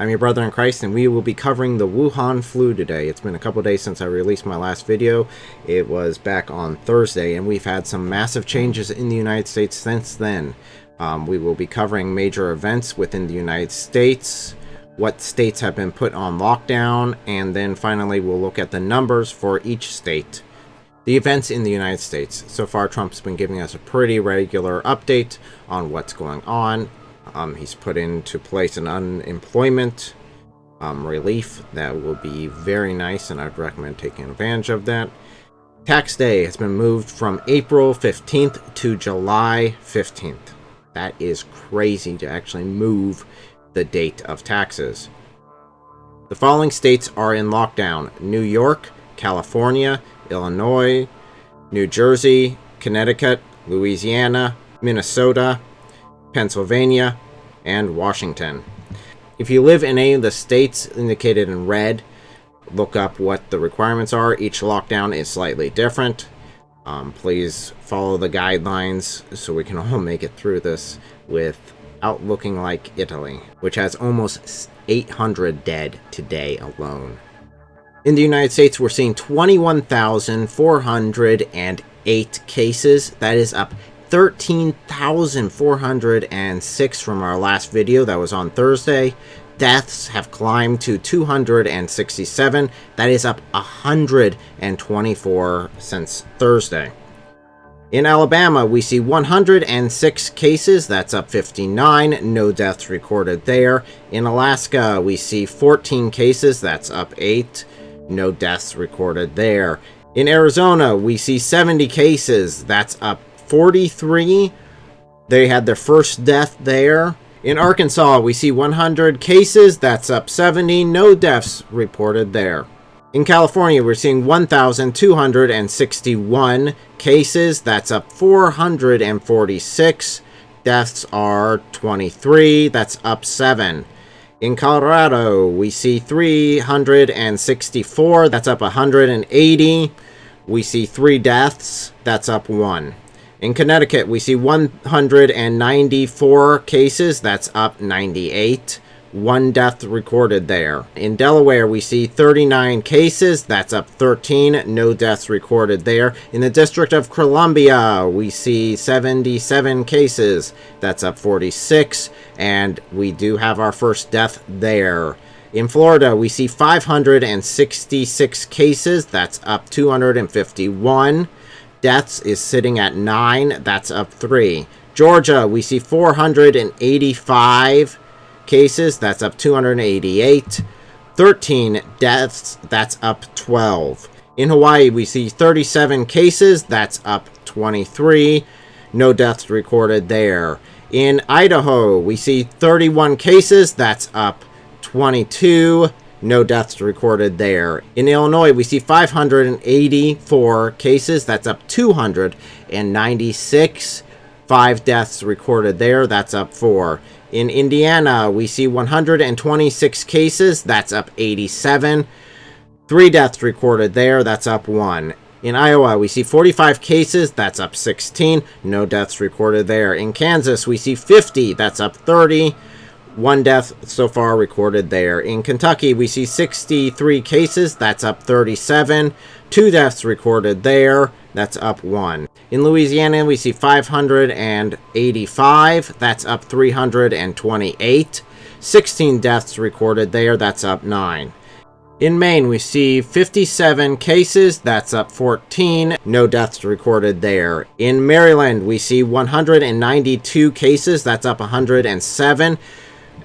I'm your brother in Christ, and we will be covering the Wuhan Flu today. It's been a couple days since I released my last video. It was back on Thursday, and we've had some massive changes in the United States since then. We will be covering major events within the United States, what states have been put on lockdown, and then finally we'll look at the numbers for each state. The events in the United States. So far, Trump's been giving us a pretty regular update on what's going on. He's put into place an unemployment relief that will be very nice, and I'd recommend taking advantage of that. Tax day has been moved from April 15th to July 15th. That is crazy to actually move the date of taxes. The following states are in lockdown: New York, California, Illinois, New Jersey, Connecticut, Louisiana, Minnesota, Pennsylvania, and Washington. If you live in any of the states indicated in red, look up what the requirements are. Each lockdown is slightly different. Please follow the guidelines so we can all make it through this without looking like Italy, which has almost 800 dead today alone. In the United States, we're seeing 21,408 cases. That is up 13,406 from our last video that was on Thursday. Deaths have climbed to 267. That is up 124 since Thursday. In Alabama, we see 106 cases. That's up 59. No deaths recorded there. In Alaska, we see 14 cases. That's up 8. No deaths recorded there. In Arizona, we see 70 cases. That's up 43. They had their first death there. In Arkansas, we see 100 cases. That's up 70. No deaths reported there. In California, we're seeing 1,261 cases. That's up 446. Deaths are 23. That's up 7. In Colorado, we see 364. That's up 180. We see 3 deaths. That's up 1. In Connecticut, we see 194 cases. That's up 98. 1 death recorded there. In Delaware, we see 39 cases. That's up 13. No deaths recorded there. In the District of Columbia, we see 77 cases. That's up 46. And we do have our first death there. In Florida, we see 566 cases. That's up 251. Deaths is sitting at 9. That's up 3. Georgia, we see 485 cases. That's up 288. 13 deaths. That's up 12. In Hawaii, we see 37 cases. That's up 23. No deaths recorded there. In Idaho, we see 31 cases. That's up 22. No deaths recorded there. In Illinois, we see 584 cases. That's up 296. 5 deaths recorded there. That's up 4. In Indiana, we see 126 cases. That's up 87. 3 deaths recorded there. That's up 1. In Iowa, we see 45 cases. That's up 16. No deaths recorded there. In Kansas, we see 50. That's up 30. 1 death so far recorded there. In Kentucky, we see 63 cases. That's up 37. 2 deaths recorded there. That's up 1. In Louisiana, we see 585. That's up 328. 16 deaths recorded there. That's up 9. In Maine, we see 57 cases. That's up 14. No deaths recorded there. In Maryland, we see 192 cases. That's up 107.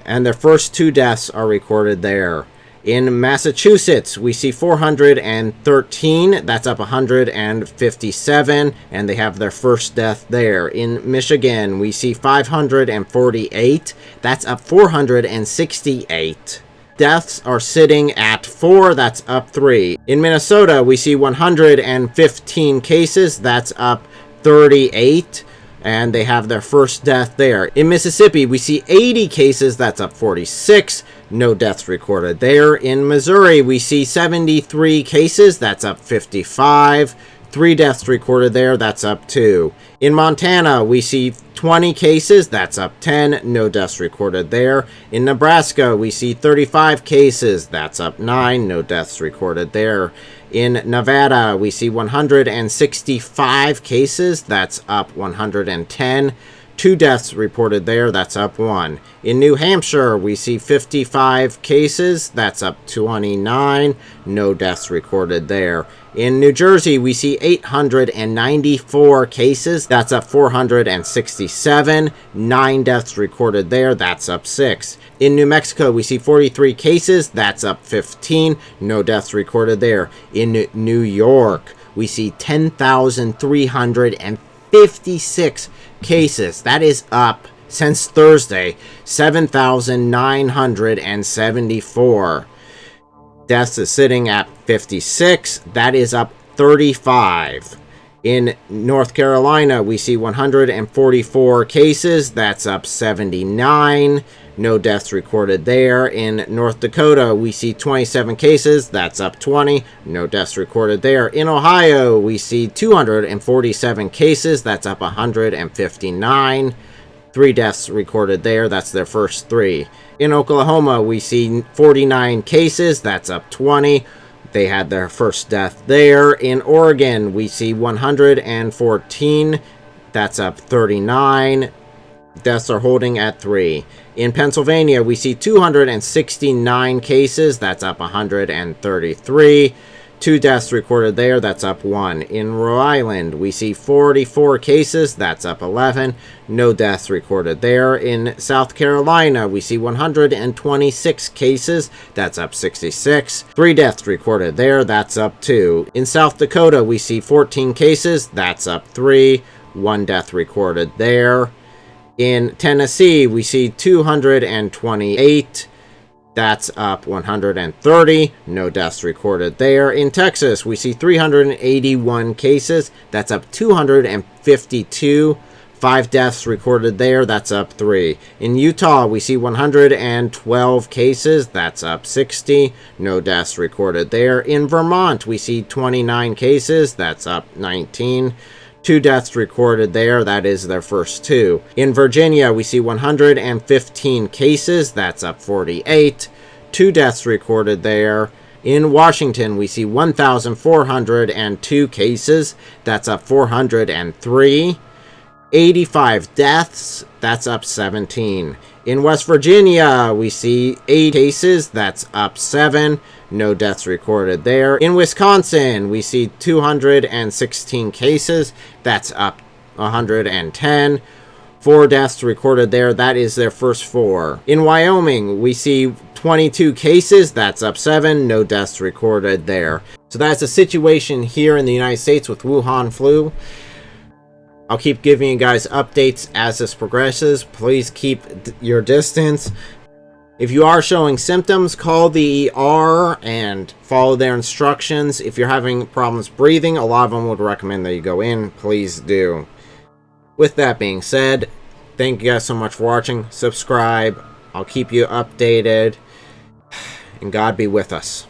And their first 2 deaths are recorded there. In Massachusetts, we see 413. That's up 157. And they have their first death there. In Michigan, we see 548. That's up 468. Deaths are sitting at 4. That's up 3. In Minnesota, we see 115 cases. That's up 38. And they have their first death there. In Mississippi, we see 80 cases. That's up 46. No deaths recorded there. In Missouri, we see 73 cases. That's up 55. 3 deaths recorded there, that's up 2. In Montana, we see 20 cases, that's up 10, no deaths recorded there. In Nebraska, we see 35 cases, that's up 9, no deaths recorded there. In Nevada, we see 165 cases, that's up 110. 2 deaths reported there, that's up 1. In New Hampshire, we see 55 cases, that's up 29, no deaths recorded there. In New Jersey, we see 894 cases, that's up 467, 9 deaths recorded there, that's up 6. In New Mexico, we see 43 cases, that's up 15, no deaths recorded there. In New York, we see 10,356 cases. That is up since Thursday, 7,974. Deaths is sitting at 56. That is up 35. In North Carolina, we see 144 cases. That's up 79. No deaths recorded there. In North Dakota, we see 27 cases. That's up 20. No deaths recorded there. In Ohio, we see 247 cases. That's up 159. 3 deaths recorded there. That's their first 3. In Oklahoma, we see 49 cases. That's up 20. They had their first death there. In Oregon, we see 114. That's up 39. Deaths are holding at 3. In Pennsylvania, we see 269 cases. That's up 133. 2 deaths recorded there. That's up 1. In Rhode Island, we see 44 cases. That's up 11. No deaths recorded there. In South Carolina, we see 126 cases. That's up 66. 3 deaths recorded there. That's up 2. In South Dakota, we see 14 cases. That's up 3. 1 death recorded there. In Tennessee, we see 228. That's up 130. No deaths recorded there. In Texas, we see 381 cases. That's up 252. 5 deaths recorded there. That's up 3. In Utah, we see 112 cases. That's up 60. No deaths recorded there. In Vermont, we see 29 cases. That's up 19. 2 deaths recorded there. That is their first 2. In Virginia, we see 115 cases. That's up 48. 2 deaths recorded there. In Washington, we see 1,402 cases. That's up 403. 85 deaths. That's up 17. In West Virginia, we see 8 cases. That's up 7. No deaths recorded there. In Wisconsin, we see 216 cases. That's up 110. 4 deaths recorded there. That is their first 4. In Wyoming, we see 22 cases. That's up 7. No deaths recorded there. So that's the situation here in the United States with Wuhan flu. I'll keep giving you guys updates as this progresses. Please keep your distance. If you are showing symptoms, call the ER and follow their instructions. If you're having problems breathing, a lot of them would recommend that you go in. Please do. With that being said, thank you guys so much for watching. Subscribe. I'll keep you updated. And God be with us.